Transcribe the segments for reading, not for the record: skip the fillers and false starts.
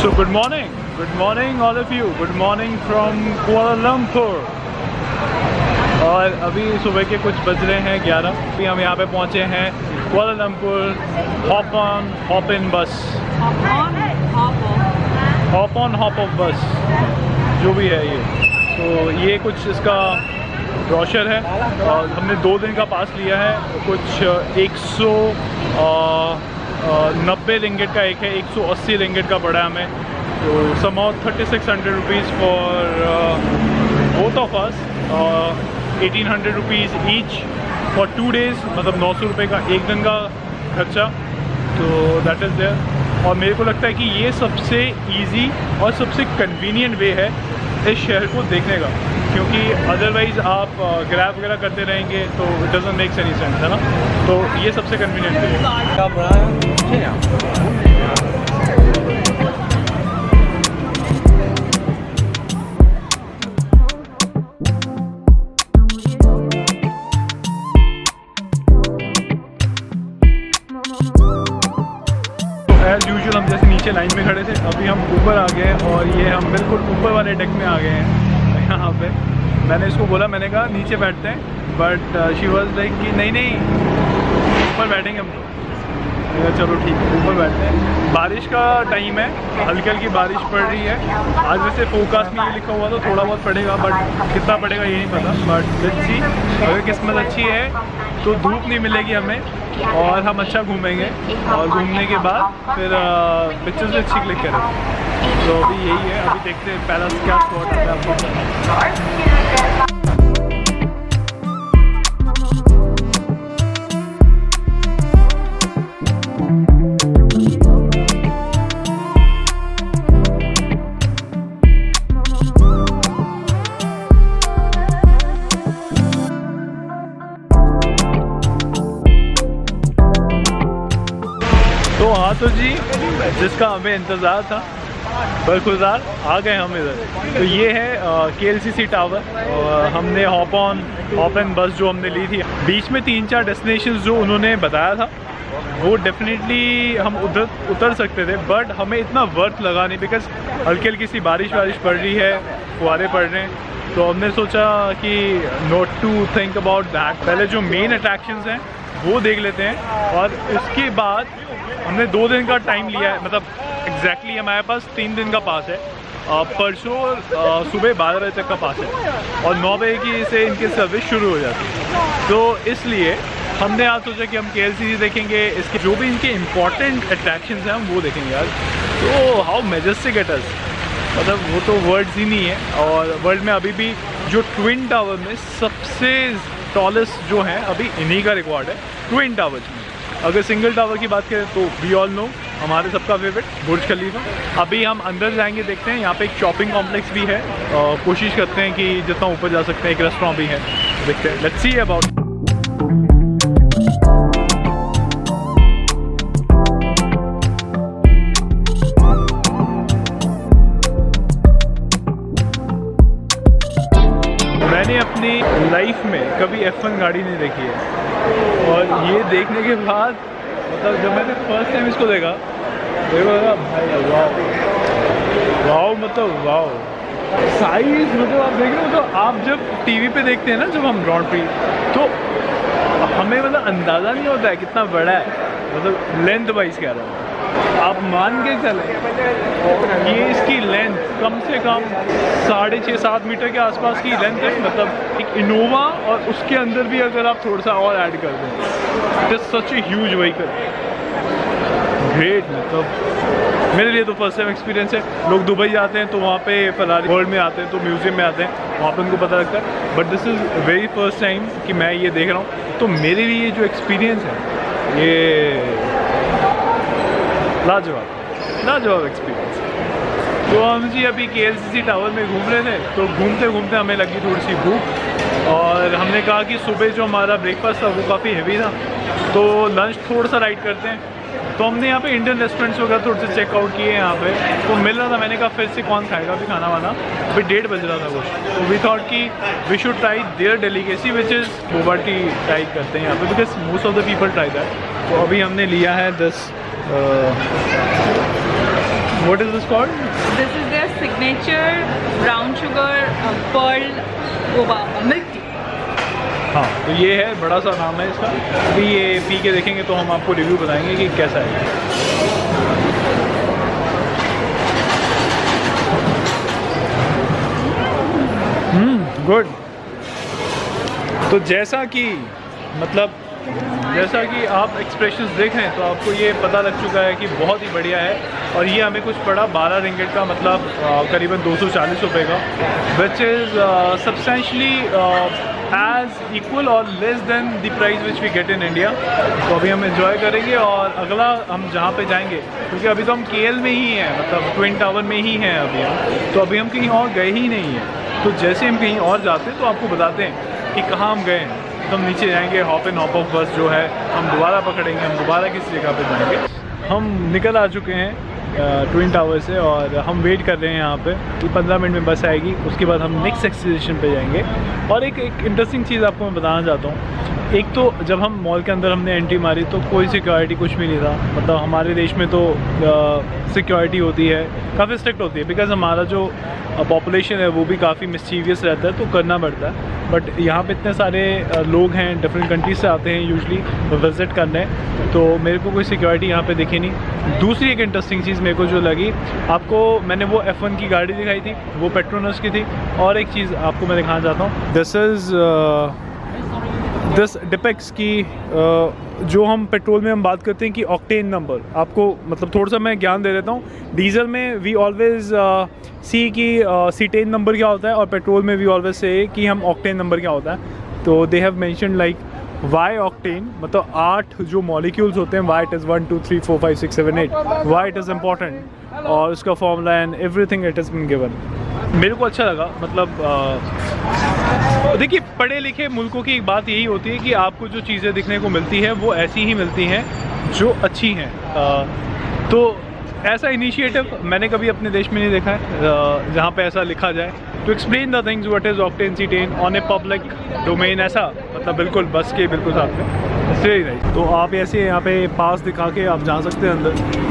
So good morning all of you. Good morning from Kuala Lumpur. और अभी सुबह के कुछ बज रहे हैं 11। अभी हम यहाँ पे पहुँचे हैं कुआला लंपुर हॉप इन बस, हॉप ऑफ बस जो भी है ये। तो ये कुछ इसका ब्रोशर है और हमने 2 दिन का पास लिया है। कुछ 190 रिंगिट का एक है, 180 रिंगिट का पड़ा है हमें। तो somehow 3600 rupees for both of us, 1800 rupees each for 2 days, मतलब 900 रुपये का एक दिन का खर्चा। तो दैट इज़ देयर। और मेरे को लगता है कि ये सबसे इजी और सबसे कन्वीनियंट वे है इस शहर को देखने का, क्योंकि अदरवाइज़ आप ग्रैब वगैरह करते रहेंगे तो it doesn't make any sense, है ना। तो ये सबसे कन्वीनियंट वे है। एज़ यूजुअल हम जैसे नीचे लाइन में खड़े थे, अभी हम ऊपर आ गए और ये हम बिल्कुल ऊपर वाले डेक में आ गए हैं यहाँ पे। मैंने इसको बोला, मैंने कहा नीचे बैठते हैं, बट शी वाज लाइक कि नहीं ऊपर बैठेंगे हम। तो चलो ठीक है, ऊपर बैठते हैं। बारिश का टाइम है, हल्की हल्की बारिश पड़ रही है। आज वैसे फोरकास्ट में ये लिखा हुआ तो थोड़ा बहुत पड़ेगा, बट कितना पड़ेगा ये नहीं पता। बट लेट्स सी, अगर किस्मत अच्छी है तो धूप नहीं मिलेगी हमें और हम अच्छा घूमेंगे, और घूमने के बाद फिर पिक्चर्स भी अच्छी क्लिक करेंगे। तो अभी यही है, अभी देखते हैं पहला क्या स्पॉट है आपको। तो हाँ, तो जी जिसका हमें इंतज़ार था बरखुरदार आ गए हम इधर। तो ये है KLCC टावर। हमने हॉप एन बस जो हमने ली थी, बीच में 3-4 डेस्टिनेशंस जो उन्होंने बताया था वो डेफिनेटली हम उतर सकते थे, बट हमें इतना वर्थ लगा नहीं, बिकॉज हल्की हल्की सी बारिश पड़ रही है, फुहारे पड़ रहे हैं। तो हमने सोचा कि not to think about that, पहले जो मेन अट्रैक्शंस हैं वो देख लेते हैं। और उसके बाद हमने 2 दिन का टाइम लिया है, मतलब एग्जैक्टली हमारे पास 3 दिन का पास है। परसों सुबह 12 बजे तक का पास है और 9 बजे की से इनकी सर्विस शुरू हो जाती है। तो इसलिए हमने आज सोचा कि हम KLCC देखेंगे, इसके जो भी इनके इम्पॉर्टेंट अट्रैक्शंस हैं हम वो देखेंगे यार। तो हाउ मैजेस्टिक इट इज़, मतलब वो तो वर्ड्स ही नहीं है। और वर्ल्ड में अभी भी जो ट्विन टावर में सबसे टॉलेस्ट जो हैं अभी इन्हीं का रिकॉर्ड है ट्विन टावर्स में। अगर सिंगल टावर की बात करें तो वी ऑल नो हमारे सबका फेवरेट बुर्ज खलीफा। अभी हम अंदर जाएंगे, देखते हैं। यहाँ पे एक शॉपिंग कॉम्प्लेक्स भी है, कोशिश करते हैं कि जितना ऊपर जा सकते हैं। एक रेस्टोरेंट भी है, देखते हैं, लेट्स सी अबाउट। मैंने अपनी लाइफ में कभी F1 गाड़ी नहीं देखी है, और ये देखने के बाद मतलब जब मैंने फर्स्ट टाइम इसको देखा देखो भाई वाओ, मतलब वाओ साइज, मतलब आप देख रहे हो। तो आप जब टीवी पे देखते हैं ना, जब हम ग्राउंड पे, तो हमें मतलब अंदाज़ा नहीं होता है कितना बड़ा है, मतलब लेंथ वाइज कह रहा हूँ। आप मान के चलें ये इसकी लेंथ कम से कम 6.5-7 मीटर के आसपास की लेंथ है। मतलब एक इनोवा, और उसके अंदर भी अगर आप थोड़ा सा और ऐड कर दें, it is such a huge vehicle, great. मतलब मेरे लिए तो फर्स्ट टाइम एक्सपीरियंस है। लोग दुबई जाते हैं तो वहाँ पे फरारी वर्ल्ड में आते हैं, तो म्यूज़ियम में आते हैं, वहाँ पे उनको पता लगता है, but this is very first time कि मैं ये देख रहा हूँ। तो मेरे लिए जो एक्सपीरियंस है ये लाजवाब एक्सपीरियंस। तो हम जी अभी KLCC टावर में घूम रहे थे, तो घूमते घूमते हमें लगी थोड़ी सी भूख, और हमने कहा कि सुबह जो हमारा ब्रेकफास्ट था वो काफ़ी हेवी था, तो लंच थोड़ा सा राइट करते हैं। तो हमने यहाँ पे इंडियन रेस्टोरेंट्स वगैरह थोड़े से चेकआउट किए यहाँ पे, तो मिल रहा था। मैंने कहा फिर से कौन खाएगा अभी खाना वाना, अभी 1:30 बज रहा था कुछ। तो वी थॉट कि we should try their delicacy which is boba tea try करते हैं यहाँ पे, because most of the people try that. तो अभी हमने लिया है 10 What is this called? This is their signature brown sugar pearl milk tea. हाँ, तो ये है, बड़ा सा नाम है इसका। अभी ये पी के देखेंगे तो हम आपको रिव्यू बताएंगे कि कैसा है। गुड। तो जैसा कि आप एक्सप्रेशंस देख रहे हैं तो आपको ये पता लग चुका है कि बहुत ही बढ़िया है। और ये हमें कुछ पड़ा 12 रिंगिट का, मतलब करीबन 240 रुपये का, which is substantially as equal और less than the price which we get in India. तो अभी हम एंजॉय करेंगे और अगला हम जहाँ पे जाएंगे, क्योंकि अभी तो हम KL में ही हैं, मतलब ट्विन टावर में ही हैं अभी हम, तो अभी हम कहीं और गए ही नहीं हैं। तो जैसे हम कहीं और जाते हैं तो आपको बताते हैं कि कहाँ हम गए हैं। तो हम नीचे जाएंगे, हॉप एंड हॉप ऑफ बस जो है हम दोबारा पकड़ेंगे, हम दोबारा किस जगह पे जाएंगे। हम निकल आ चुके हैं ट्विन टावर से और हम वेट कर रहे हैं यहाँ पे कि 15 मिनट में बस आएगी, उसके बाद हम नेक्स्ट एक्सटेंशन पे जाएंगे। और एक इंटरेस्टिंग चीज़ आपको मैं बताना चाहता हूँ। एक तो जब हम मॉल के अंदर हमने एंट्री मारी तो कोई सिक्योरिटी कुछ भी नहीं था। मतलब हमारे देश में तो सिक्योरिटी होती है, काफ़ी स्ट्रिक्ट होती है, बिकॉज़ हमारा जो पॉपुलेशन है वो भी काफ़ी मिस्चीवियस रहता है, तो करना पड़ता है। बट यहाँ पे इतने सारे लोग हैं, डिफरेंट कंट्रीज से आते हैं यूजुअली विज़िट करने, तो मेरे को कोई सिक्योरिटी यहाँ पे दिखी नहीं। दूसरी एक इंटरेस्टिंग चीज़ मेरे को जो लगी, आपको मैंने वो F1 की गाड़ी दिखाई थी, वो पेट्रोनस की थी। और एक चीज़ आपको मैं दिखाना चाहता हूँ, दिस डिपेक्ट्स की जो हम पेट्रोल में हम बात करते हैं कि ऑक्टेन नंबर, आपको मतलब थोड़ा सा मैं ज्ञान दे देता हूँ। डीजल में वी ऑलवेज सी कि सीटेन नंबर क्या होता है, और पेट्रोल में वी ऑलवेज से कि हम ऑक्टेन नंबर क्या होता है। तो they have mentioned like why octane, मतलब 8 जो मॉलिक्यूल्स होते हैं, why it is 1 2 3 4 5 6 7 8, why it is important, और उसका formula and everything it is been given. मेरे को अच्छा लगा। मतलब देखिए, पढ़े लिखे मुल्कों की एक बात यही होती है कि आपको जो चीज़ें दिखने को मिलती हैं वो ऐसी ही मिलती हैं जो अच्छी हैं। तो ऐसा इनिशिएटिव मैंने कभी अपने देश में नहीं देखा है जहाँ पे ऐसा लिखा जाए, to explain the things what is octane cetane on a public domain, ऐसा मतलब बिल्कुल बस के बिल्कुल साथ में इसलिए नहीं। तो आप ऐसे यहाँ पे पास दिखा के आप जा सकते हैं अंदर।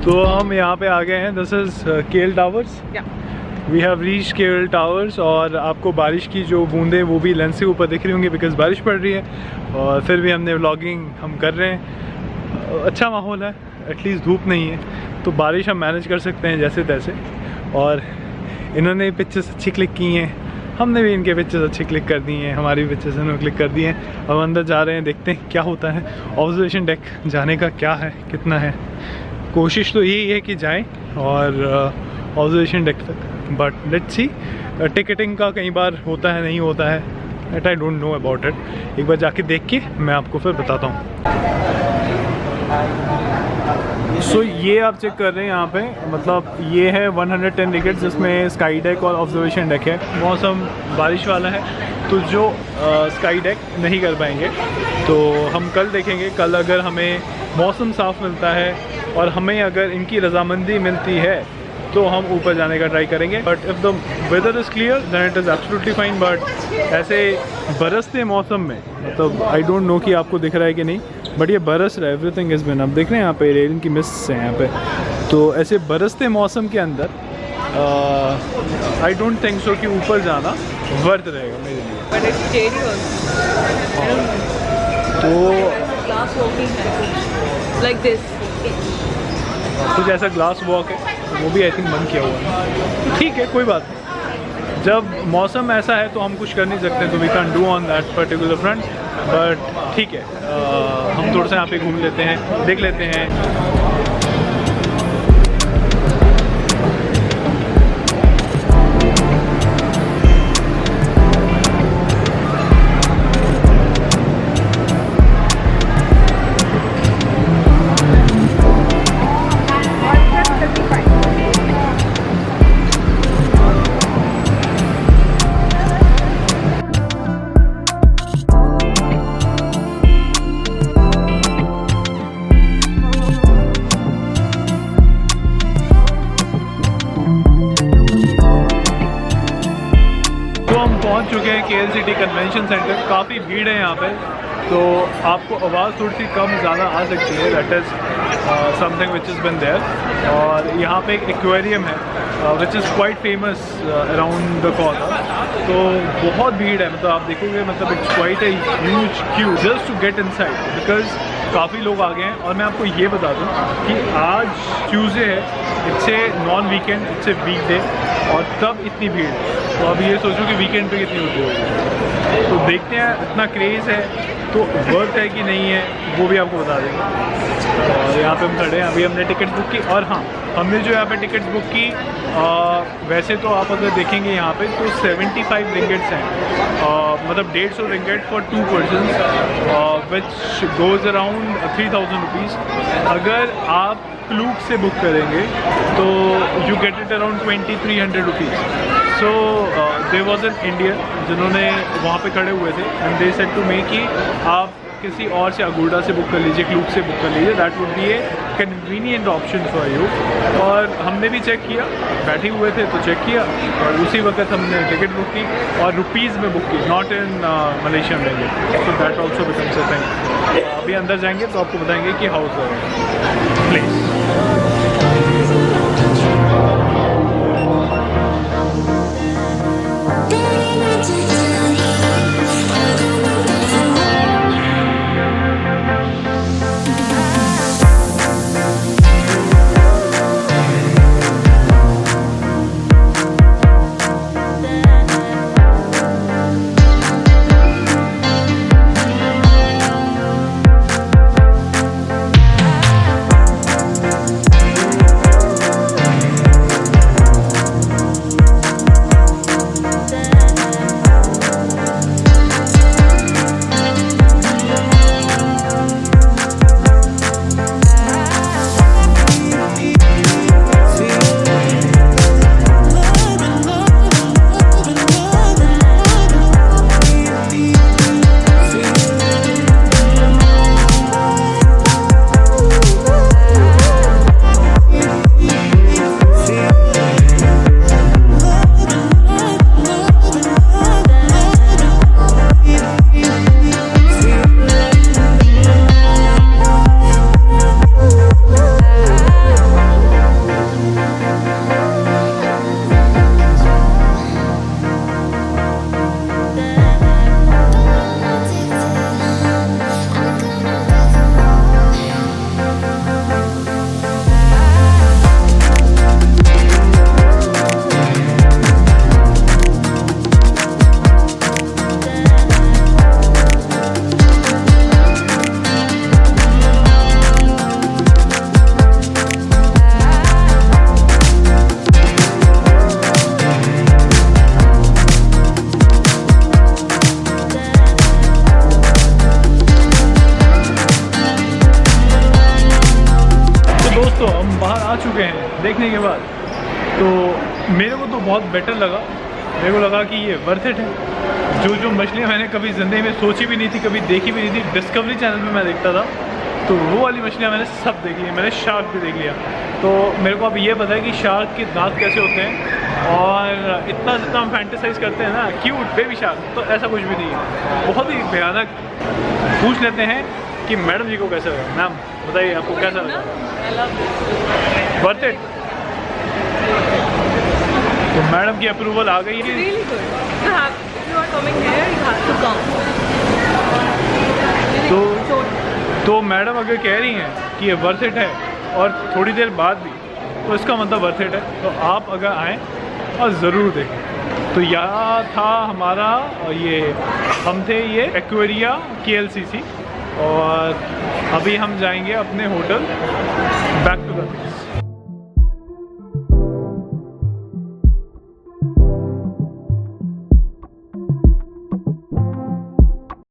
तो हम यहाँ पे आ गए हैं, this is KL towers. We have reach KL towers, और आपको बारिश की जो बूंदें वो भी लेंस से ऊपर दिख रही होंगी बिकॉज़ बारिश पड़ रही है। और फिर भी हमने व्लॉगिंग हम कर रहे हैं। अच्छा माहौल है, एटलीस्ट धूप नहीं है, तो बारिश हम मैनेज कर सकते हैं जैसे तैसे। और इन्होंने पिक्चर्स अच्छी क्लिक की हैं, हमने भी इनके पिक्चर्स अच्छी क्लिक कर दी हैं, हमारी पिक्चर्स इन्होंने क्लिक कर दी हैं। अब अंदर जा रहे हैं, देखते हैं क्या होता है। ऑब्जर्वेशन डेक जाने का क्या है, कितना है, कोशिश तो यही है कि जाएं और ऑब्जर्वेशन डेक तक, बट लेट्स सी। टिकटिंग का कई बार होता है, नहीं होता है, at I don't know about it. एक बार जाके देख के मैं आपको फिर बताता हूँ। सो ये आप चेक कर रहे हैं यहाँ पे, मतलब ये है 110 टिकट जिसमें स्काई डेक और ऑब्जर्वेशन डेक है। मौसम बारिश वाला है, तो जो स्काई डेक नहीं कर पाएंगे तो हम कल देखेंगे। कल अगर हमें मौसम साफ़ मिलता है और हमें अगर इनकी रजामंदी मिलती है तो हम ऊपर जाने का ट्राई करेंगे। But if the weather is clear then it is absolutely fine. But ऐसे बरसते मौसम में, मतलब आई डोंट नो कि आपको दिख रहा है कि नहीं, बट ये बरस रहा है, एवरीथिंग इज़ बिन। अब देख रहे हैं यहाँ पे रेलिंग की मिस्ट है यहाँ पे। तो ऐसे बरसते मौसम के अंदर आई डोंट थिंक सो कि ऊपर जाना वर्थ रहेगा मेरे लिए। But it's scary also. तो Glass walking है, like this. कुछ ऐसा ग्लास वॉक है, वो भी आई थिंक बंद किया हुआ है। ठीक है, कोई बात नहीं। जब मौसम ऐसा है तो हम कुछ कर नहीं सकते, तो we can do on that particular front. But ठीक है, हम थोड़ा सा यहाँ पे घूम लेते हैं, देख लेते हैं। पहुंच चुके हैं KLCT कन्वेंशन सेंटर। काफ़ी भीड़ है यहाँ पे, तो आपको आवाज़ थोड़ी सी कम ज़्यादा आ सकती है, that is something which is been there. और यहाँ पे एक एक्वेरियम है which is quite famous around the corner, तो बहुत भीड़ है। मतलब आप देखोगे, मतलब it's quite a huge queue just to get inside, because काफ़ी लोग आ गए हैं। और मैं आपको ये बता दूं कि आज ट्यूसडे है, it's a non weekend, it's a weekday, और तब इतनी भीड़। तो अब ये सोचो कि वीकेंड पे कितनी होती होगी। तो देखते हैं, इतना क्रेज़ है तो वर्थ है कि नहीं है, वो भी आपको बता देंगे। और यहाँ पे हम खड़े हैं, अभी हमने टिकट बुक की। और हाँ, हमने जो यहाँ पे टिकट्स बुक की, वैसे तो आप अगर देखेंगे यहाँ पे तो 75 रिंगेट्स हैं, मतलब 150 ringgit for 2 persons, which goes around 3000 rupees. अगर आप क्लूक से बुक करेंगे तो you get it around 2300 rupees. So there was an Indian जिन्होंने वहाँ पे खड़े हुए थे, and they said to me कि आप किसी और से, अगोडा से बुक कर लीजिए, क्लूक से बुक कर लीजिए, that would be A convenient option for you. और हमने भी चेक किया, बैठे हुए थे तो चेक किया, और उसी वक्त हमने टिकट बुक की, और रुपीज़ में बुक की, not in Malaysian ringgit. So that also becomes a thing. अभी अंदर जाएंगे तो आपको बताएंगे कि हाउ इज द प्लेस। चुके हैं देखने के बाद, तो मेरे को तो बहुत बेटर लगा। मेरे को लगा कि ये वर्थ इट है। जो मछलियाँ मैंने कभी ज़िंदगी में सोची भी नहीं थी, कभी देखी भी नहीं थी, डिस्कवरी चैनल पे मैं देखता था, तो वो वाली मछलियाँ मैंने सब देखी है। मैंने शार्क भी देख लिया। तो मेरे को अब ये पता है कि शार्क के दांत कैसे होते हैं, और इतना जितना हम फैंटेसाइज करते हैं ना, क्यूट बेबी शार्क, तो ऐसा कुछ भी नहीं है, बहुत ही भयानक। पूछ लेते हैं कि मैडम जी को कैसा लगा। मैम बताइए, आपको कैसा लगा? Worth it? तो मैडम की अप्रूवल आ गई है। तो मैडम अगर कह रही हैं कि ये वर्थ इट है और थोड़ी देर बाद भी, तो इसका मतलब वर्थ इट है। तो आप अगर आएँ और ज़रूर देखें। तो यहाँ था हमारा हम थे ये एक्वेरिया KLCC, और अभी हम जाएंगे अपने hotel back to the place.